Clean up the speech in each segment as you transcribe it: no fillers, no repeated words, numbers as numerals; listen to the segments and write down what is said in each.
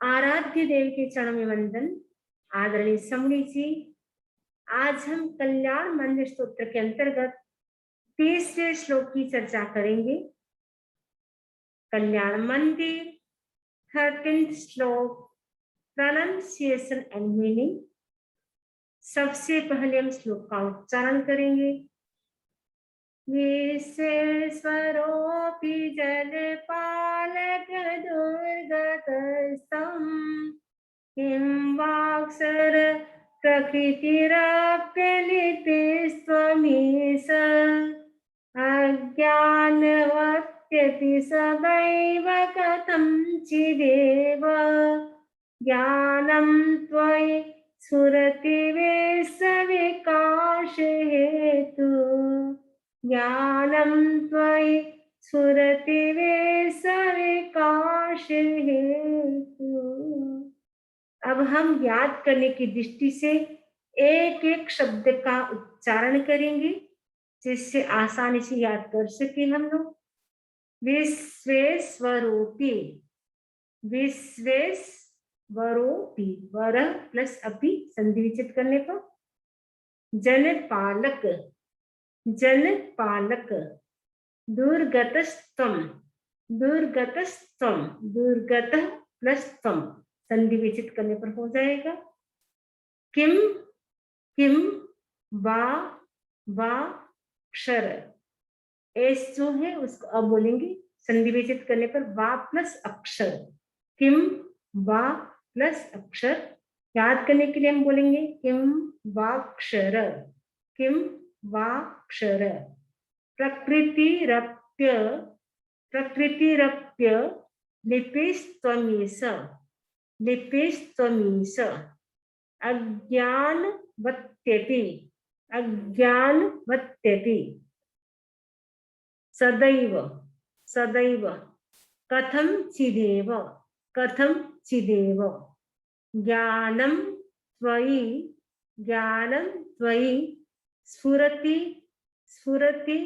आराध्य देव के चरणों में वंदन। आदरणीय समणी जी, आज हम कल्याण मंदिर स्तोत्र के अंतर्गत 30वें श्लोक की चर्चा करेंगे। कल्याण मंदिर 13th श्लोक, प्रोनाउंसिएशन एंड मीनिंग। सबसे पहले हम श्लोक का उच्चारण करेंगे। विश्वेश्वरोऽपि जलपालक दुर्गतस्तम् किं वाक्सर प्रकृतिरप्यलिपिस्त्वमीश अज्ञानवत्यपि सदैव कथं चिदेव ज्ञानं त्वयि स्फुरतिवेशविकाशहेतु ज्ञानं त्वयि स्फुरतिवेशविकाशहेतु। अब हम याद करने की दृष्टि से एक एक शब्द का उच्चारण करेंगे, जिससे आसानी से याद कर सके हम लोग। विश्वेश्वरोऽपि, विश्वेश्वरोऽपि, वर प्लस अपि संधि विच्छेद करने पर। जनपालक, जनपालक। दुर्गतस्तम, दुर्गतस्तम, दुर्गत प्लस तम संधि विच्छेद करने पर हो जाएगा। किम, किम, वा क्षर। एस जो है उसको अब बोलेंगे संधि विच्छेद करने पर वा प्लस अक्षर। किम वा प्लस अक्षर। याद करने के लिए हम बोलेंगे किम वाक्षर, किम वाक्षर। प्रकृतिरप्य, प्रकृतिरप्य लिपिस्त्वमीश, लिपिस्त्वमीश। अज्ञानवत्यपि, अज्ञानवत्यपि। सदैव, सदैव। कथं चिदेव, कथं चिदेव। ज्ञानं त्वयि, ज्ञानं त्वयि। स्फुरति, स्फुरति।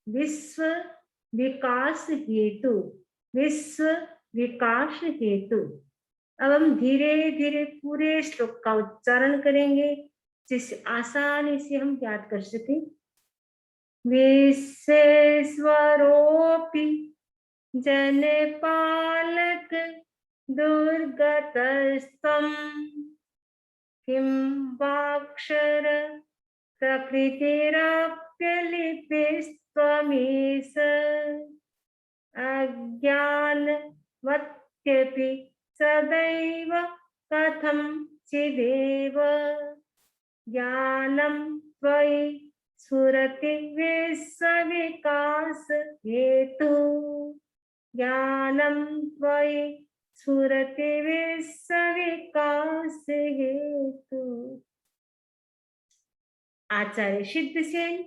विश्व विकास हेतु, विश्व विकास हेतु। अब हम धीरे धीरे पूरे श्लोक का उच्चारण करेंगे, जिससे आसानी से हम याद कर सके। विश्वेश्वरोऽपि जनपालक दुर्गतस्तम् किं वाक्षर प्रकृतिरप्यलिपिस्त्वमीश अज्ञानवत्यपि सदैव कथं चिदेव ज्ञानं त्वयि स्फुरति विश्वविकास हेतु ज्ञानं त्वयि स्फुरति विश्वविकास हेतु। आचार्य सिद्धसेन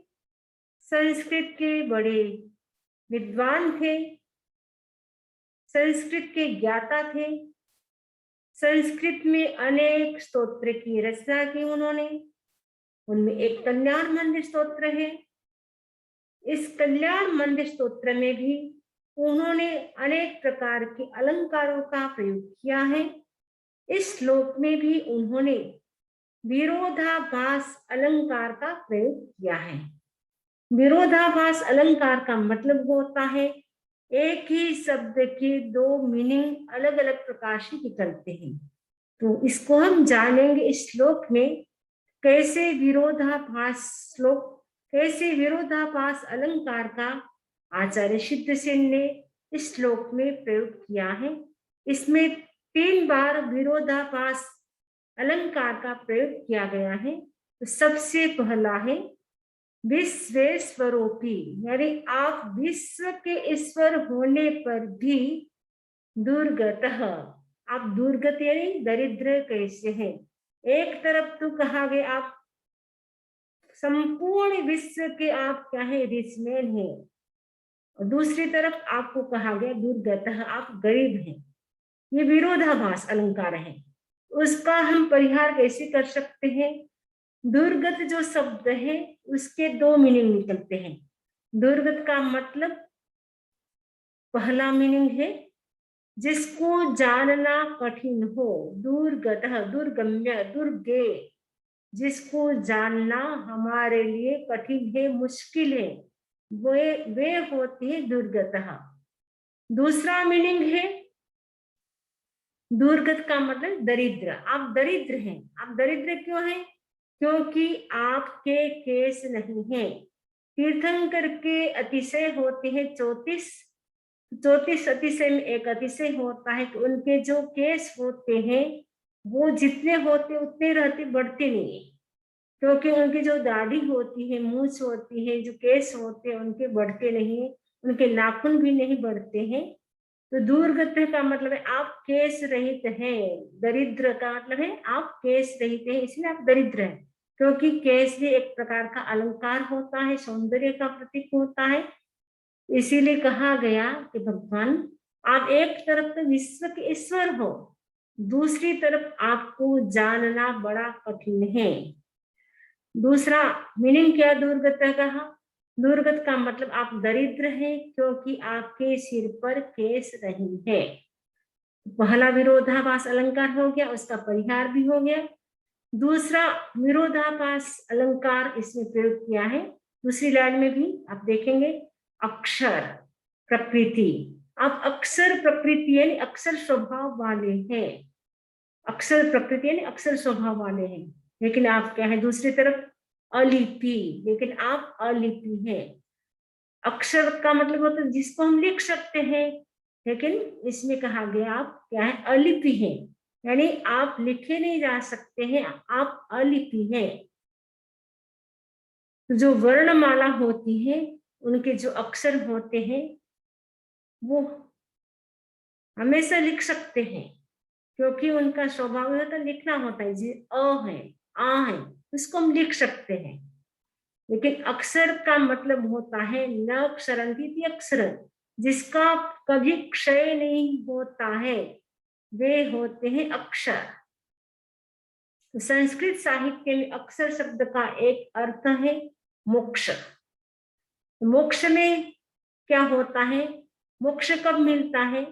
संस्कृत के बड़े विद्वान थे, संस्कृत के ज्ञाता थे। संस्कृत में अनेक स्तोत्र की रचना की उन्होंने। उनमें एक कल्याण मंदिर स्तोत्र है। इस कल्याण मंदिर स्तोत्र में भी उन्होंने अनेक प्रकार के अलंकारों का प्रयोग किया है। इस श्लोक में भी उन्होंने विरोधाभास अलंकार का प्रयोग किया है। विरोधाभास अलंकार का मतलब होता है एक ही शब्द के दो मीनिंग अलग अलग प्रकार से निकलते हैं। तो इसको हम जानेंगे इस श्लोक में, कैसे विरोधाभास श्लोक, कैसे विरोधाभास अलंकार का आचार्य सिद्धसेन ने इस श्लोक में प्रयोग किया है। इसमें 3 बार विरोधाभास अलंकार का प्रयोग किया गया है। तो सबसे पहला है विश्वेश्वरोऽपि, यानी आप विश्व के ईश्वर होने पर भी दुर्गतः, आप दुर्गत यानी दरिद्र कैसे हैं। एक तरफ तो कहा गया आप संपूर्ण विश्व के आप क्या है, रिचमैन हैं, और दूसरी तरफ आपको कहा गया दुर्गतः, आप गरीब हैं। ये विरोधाभास अलंकार है। उसका हम परिहार कैसे कर सकते हैं। दुर्गत जो शब्द है उसके 2 मीनिंग निकलते हैं। दुर्गत का मतलब पहला मीनिंग है जिसको जानना कठिन हो, दुर्गतः, दुर्गम्य, दुर्गे, जिसको जानना हमारे लिए कठिन है, मुश्किल है, वे होते हैं दुर्गतः। दूसरा मीनिंग है दुर्गत का मतलब दरिद्र। आप दरिद्र हैं। आप दरिद्र क्यों हैं? क्योंकि आपके केस नहीं है। तीर्थंकर के अतिशय होते हैं 34। 34 अतिशय में एक अतिशय होता है कि उनके जो केस होते हैं वो जितने होते उतने रहते, बढ़ते नहीं है। क्योंकि उनकी जो दाढ़ी होती है, मूछ होती है, जो केस होते हैं उनके बढ़ते नहीं है, उनके नाखून भी नहीं बढ़ते हैं। तो दुर्गत का मतलब है आप केस रहित हैं। दरिद्र का मतलब है आप केस रहित हैं, इसलिए आप दरिद्र हैं। क्योंकि केस भी एक प्रकार का अलंकार होता है, सौंदर्य का प्रतीक होता है। इसीलिए कहा गया कि भगवान आप एक तरफ तो विश्व के ईश्वर हो, दूसरी तरफ आपको जानना बड़ा कठिन है। दूसरा मीनिंग क्या दुर्गत का? दुर्गत का मतलब आप दरिद्र हैं क्योंकि आपके सिर पर केस नहीं है। पहला विरोधाभास अलंकार हो गया, उसका परिहार भी हो गया। दूसरा विरोधाभास अलंकार इसमें प्रयोग किया है दूसरी लाइन में भी आप देखेंगे, अक्षर प्रकृति। आप अक्षर प्रकृति यानी अक्षर स्वभाव वाले हैं। अक्षर प्रकृति यानी अक्षर स्वभाव वाले हैं, लेकिन आप क्या है दूसरी तरफ अलिपि, लेकिन आप अलिपि हैं। अक्षर का मतलब होता है जिसको हम लिख सकते हैं, लेकिन इसमें कहा गया आप क्या है अलिपि हैं, यानी आप लिखे नहीं जा सकते हैं, आप अलिपि हैं। तो जो वर्णमाला होती है उनके जो अक्षर होते हैं वो हमेशा लिख सकते हैं, क्योंकि उनका स्वभाव होता है लिखना होता है। जी अ है, आ है, उसको हम लिख सकते हैं। लेकिन अक्षर का मतलब होता है न अक्षरंती अक्षर, जिसका कभी क्षय नहीं होता है, वे होते हैं अक्षर। तो संस्कृत साहित्य में अक्षर शब्द का एक अर्थ है मोक्ष। मोक्ष में क्या होता है? मोक्ष कब मिलता है?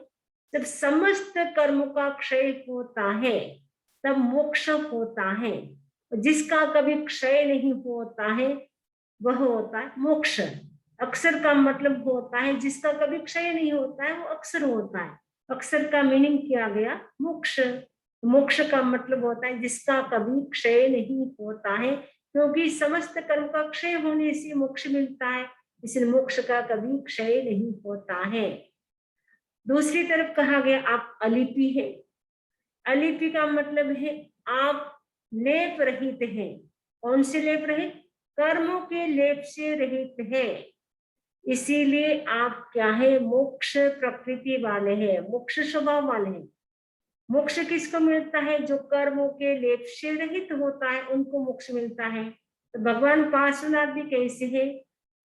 जब समस्त कर्म का क्षय होता है तब मोक्ष होता है। जिसका कभी क्षय नहीं होता है वह होता है मोक्ष। अक्षर का मतलब होता है जिसका कभी क्षय नहीं होता है वो अक्षर होता है। अक्षर का मीनिंग किया गया मोक्ष। मोक्ष का मतलब होता है जिसका कभी क्षय नहीं होता है, क्योंकि समस्त कर्म का क्षय होने से मोक्ष मिलता है, इसलिए मोक्ष का कभी क्षय नहीं होता है। दूसरी तरफ कहा गया आप अलिपि है। अलिपि का मतलब है आप लेप रहित हैं। कौन से लेप रहित? कर्मों के लेप से रहित है, इसीलिए आप क्या है मोक्ष प्रकृति वाले हैं, मोक्ष स्वभाव वाले हैं। मोक्ष किसको मिलता है? जो कर्मों के लेप से रहित होता है उनको मोक्ष मिलता है। तो भगवान पार्श्वनाथ भी कैसे है?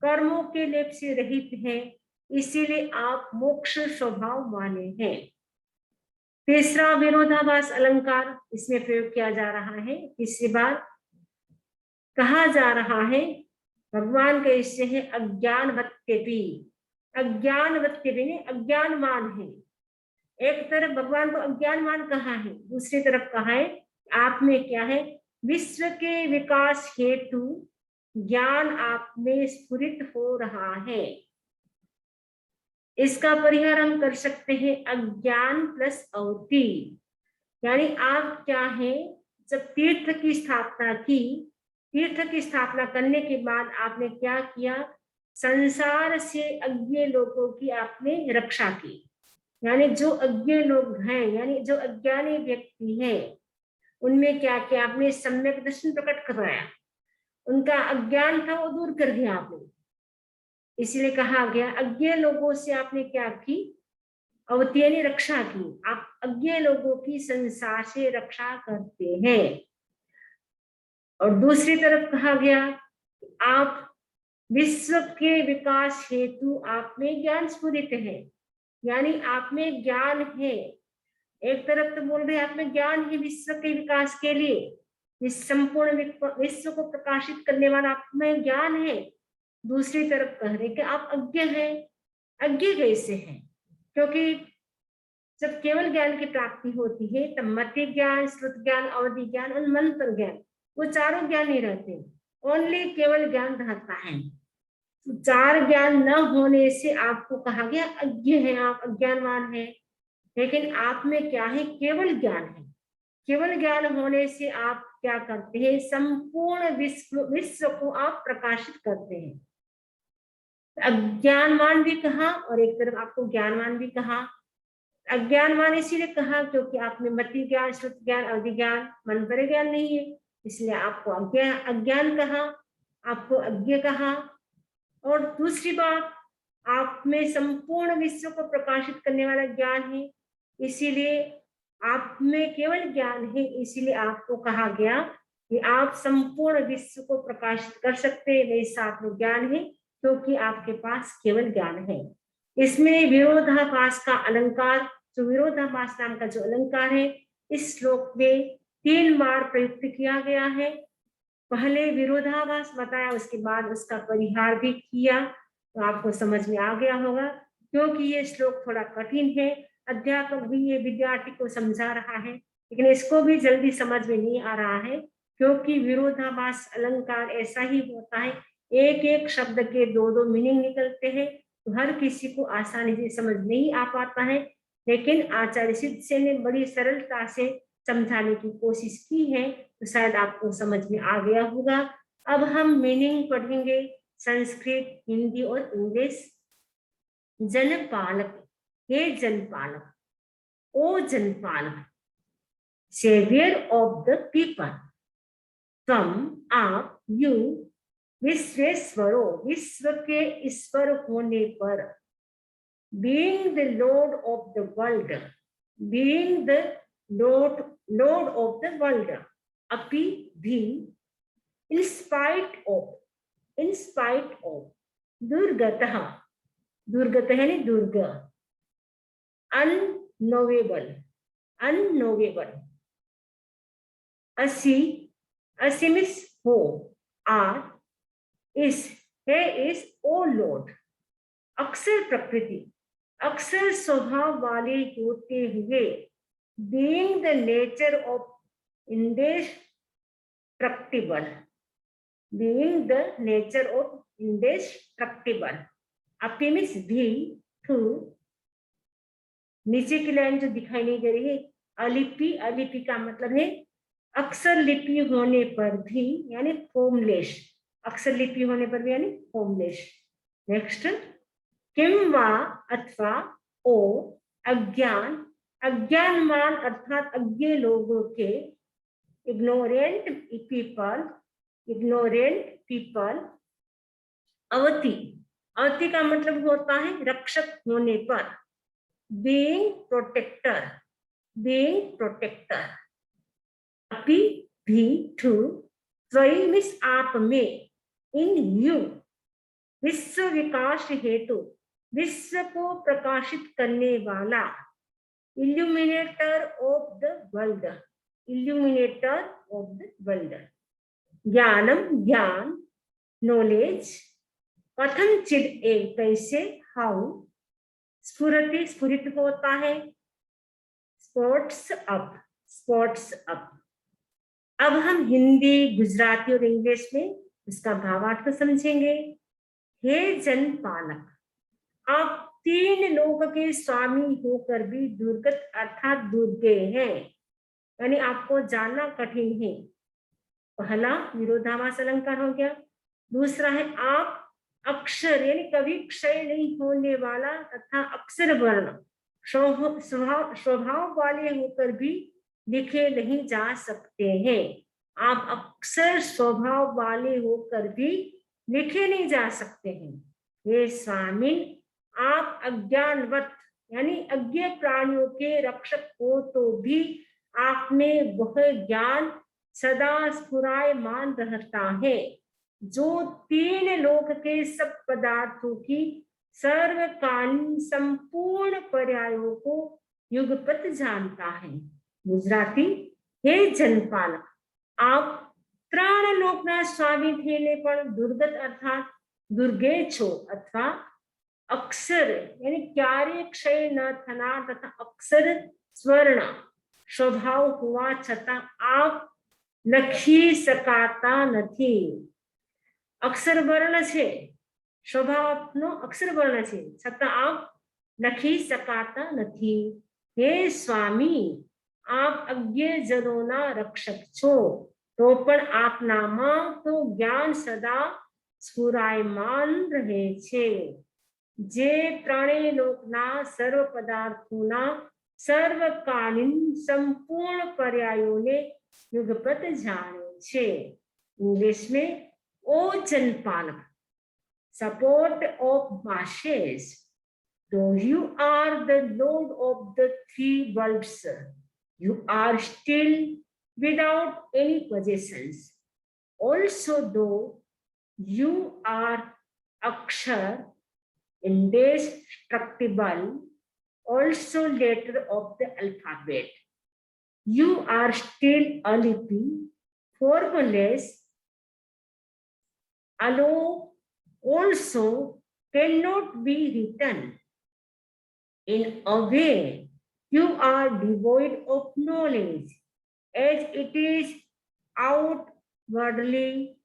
कर्मों के लेप से रहित है, इसीलिए आप मोक्ष स्वभाव वाले हैं। तीसरा विरोधाभास अलंकार इसमें प्रयोग किया जा रहा है। तीसरी बार कहा जा रहा है भगवान कैसे है अज्ञान वत्यपि। अज्ञान वत्यपि ने अज्ञानमान है। एक तरफ भगवान को अज्ञानमान कहा है, दूसरी तरफ कहा है आप में क्या है विश्व के विकास हेतु ज्ञान आप में स्फुरित हो रहा है। इसका परिहार हम कर सकते हैं अज्ञान प्लस अवति, यानी आप क्या है जब तीर्थ की स्थापना की, तीर्थ की स्थापना करने के बाद आपने क्या किया? संसार से अज्ञ लोगों की आपने रक्षा की। यानी जो अज्ञ लोग हैं, यानी जो अज्ञानी व्यक्ति हैं, उनमें क्या किया आपने? सम्यक दर्शन प्रकट कराया। उनका अज्ञान था वो दूर कर दिया आपने। इसलिए कहा गया अज्ञ लोगों से आपने क्या की? अवतीर्णी रक्षा की। आप अज्ञ लोगों की संसार से रक्षा करते हैं। और दूसरी तरफ कहा गया आप विश्व के विकास हेतु आप में ज्ञान स्फुरित है, यानी आप में ज्ञान है। एक तरफ तो बोल रहे आप में ज्ञान है विश्व के विकास के लिए, इस संपूर्ण विश्व को प्रकाशित करने वाला आप में ज्ञान है। दूसरी तरफ कह रहे कि आप अज्ञ हैं। अज्ञ कैसे हैं? क्योंकि जब केवल ज्ञान की प्राप्ति होती है तब मति ज्ञान, श्रुत ज्ञान, अवधि ज्ञान और मंत्र ज्ञान, वो चारों ज्ञान नहीं रहते, ओनली केवल ज्ञान रहता है। तो चार ज्ञान न होने से आपको कहा गया अज्ञ है, आप अज्ञानवान है। लेकिन आप में क्या है? केवल ज्ञान है। केवल ज्ञान होने से आप क्या करते हैं? संपूर्ण विश्व को आप प्रकाशित करते हैं। अज्ञानवान भी कहा और एक तरफ आपको ज्ञानवान भी कहा। अज्ञानवान इसीलिए कहा क्योंकि आप में मति ज्ञान, श्रुत ज्ञान, अवधि ज्ञान, मंत्र ज्ञान नहीं है, इसलिए आपको अज्ञान कहा, आपको अज्ञ कहा। और दूसरी बात, आप में संपूर्ण विश्व को प्रकाशित करने वाला ज्ञान है, इसीलिए आप में केवल ज्ञान है, इसीलिए आपको कहा गया कि आप संपूर्ण विश्व को प्रकाशित कर सकते हैं, मेरे साथ में ज्ञान है क्योंकि आपके पास केवल ज्ञान है। इसमें विरोधाभास का अलंकार, जो विरोधाभास नाम का जो अलंकार है, इस श्लोक में 3 बार प्रयुक्त किया गया है। पहले विरोधाभास बताया, उसके बाद उसका परिहार भी किया, तो आपको समझ में आ गया होगा। क्योंकि ये श्लोक थोड़ा कठिन है, अध्यापक भी ये विद्यार्थी को समझा रहा है, लेकिन इसको भी जल्दी समझ में नहीं आ रहा है, क्योंकि विरोधाभास अलंकार ऐसा ही होता है, एक एक शब्द के 2-2 मीनिंग निकलते हैं, तो हर किसी को आसानी से समझ नहीं आ पाता है। लेकिन आचार्य सिद्ध से ने बड़ी सरलता से समझाने की कोशिश की है, तो शायद आपको समझ में आ गया होगा। अब हम मीनिंग पढ़ेंगे, संस्कृत, हिंदी और इंग्लिश। जनपालक, हे जनपालक, ओ जनपालक, सेवियर ऑफ द पीपल, तुम, आप, यू, विश्वेश्वरो, विश्व के ईश्वर होने पर, being the lord of the world, being the lord of the world, अपि भी, in spite of, दुर्गतः, दुर्गत है नहीं दुर्ग, unknowable, असी, असी means हो, are, is, is, O lord, अक्षर प्रकृति, अक्षर स्वभाव वाले होते हुए, being the nature of indestructible, being the nature of indestructible, अपी means भी, टू, नीचे की लाइन जो दिखाई नहीं दे रही है, अलिपि, अलिपि का मतलब है अक्षर लिपि होने पर भी, यानी फॉर्मलेस, अक्षर लिपि होने पर भी यानी फॉर्मलेस। नेक्स्ट, किम वा अथवा ओ, अज्ञान, अज्ञानवान अर्थात अज्ञ लोगों के, इग्नोरेंट पीपल, अवति, अवति का मतलब होता है रक्षक होने पर, being protector, अपि भी, टू, त्वयि मीन्स आप में, इन यू, विश्व विकास हेतु, विश्व को प्रकाशित करने वाला, इल्यूमिनेटर ऑफ द वर्ल्ड, ज्ञानम, ज्ञान, नॉलेज, कथनचित एक, कैसे, हाउ, स्फुरति, स्फुरित होता है, स्पॉट्स अप। अब हम हिंदी, गुजराती और इंग्लिश में इसका भावार्थ समझेंगे। हे जनपालक, आप 3 लोक के स्वामी होकर भी दुर्गत अर्थात दुर्गे हैं, यानी आपको जानना कठिन है। पहला विरोधाभास अलंकार हो गया। दूसरा है आप अक्षर, यानी कभी क्षय नहीं होने वाला तथा अक्षर वर्ण स्वभाव वाले होकर भी लिखे नहीं जा सकते हैं। आप अक्षर स्वभाव वाले होकर भी लिखे नहीं जा सकते हैं। हे स्वामी, आप अज्ञानवत यानी अज्ञ प्राणियों के रक्षक हो तो भी आप में वह ज्ञान सदा स्फुरायमान रहता है जो 3 लोक के सब पदार्थों की सर्वकालीन संपूर्ण पर्यायों को युगपत जानता है। गुजराती, हे जनपालक, आप 3 લોકના સ્વામી થઈને પણ દુર્ગત અર્થાત દુર્ગે છો અથવા अक्षर यानी क्यारे क्षय न थना तथा अक्षर स्वर्ण स्वभाव हुआ छता आप लखी सकाता नथी। अक्षर वर्ण छे, स्वभाव आपनो अक्षर वर्ण छे, छता आप लखी सकाता नथी। हे स्वामी, आप अज्ञजनोना रक्षक छो, तो पण आपनाમાં તો જ્ઞાન સદા સ્ફુરાયમાન રહે છે। જે ત્રણેય લોકના સર્વ પદાર્થોના સર્વકાલીન સંપૂર્ણ પર્યાયોને યુગપત જાણે છે। इंग्लिश में ओ जनपालक, support of masses, though you are the lord of the three worlds, you are still without any possessions. Also, though you are Akshar, indestructible, also letter of the alphabet, you are still a lipi, formless, although also cannot be written. In a way, you are devoid of knowledge, as it is outwardly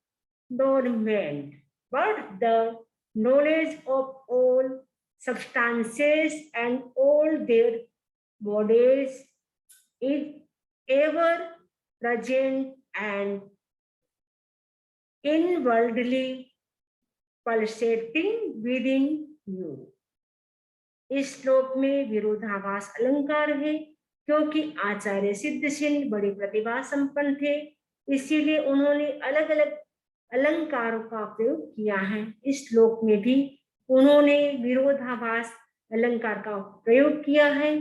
dormant, but the knowledge of all substances and all their bodies is ever present and inwardly pulsating within you। इस श्लोक में विरोधाभास अलंकार है, क्योंकि आचार्य सिद्धसेन बड़े प्रतिभा संपन्न थे, इसीलिए उन्होंने अलग अलग अलंकारों का प्रयोग किया है। इस श्लोक में भी उन्होंने विरोधाभास अलंकार का प्रयोग किया है।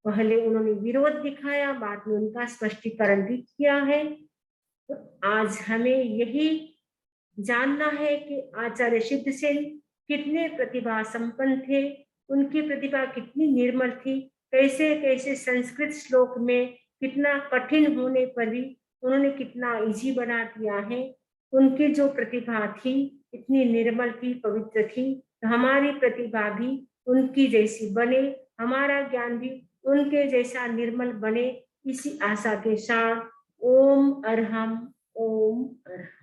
पहले उन्होंने विरोध दिखाया, बाद में उनका स्पष्टीकरण भी किया है। तो आज हमें यही जानना है कि आचार्य सिद्धसेन कितने प्रतिभा संपन्न थे, उनकी प्रतिभा कितनी निर्मल थी, कैसे कैसे संस्कृत श्लोक में कितना कठिन होने पर भी उन्होंने कितना इजी बना दिया है। उनकी जो प्रतिभा थी इतनी निर्मल थी, पवित्र थी, तो हमारी प्रतिभा भी उनकी जैसी बने, हमारा ज्ञान भी उनके जैसा निर्मल बने, इसी आशा के साथ ओम अरहम ओम अरहम।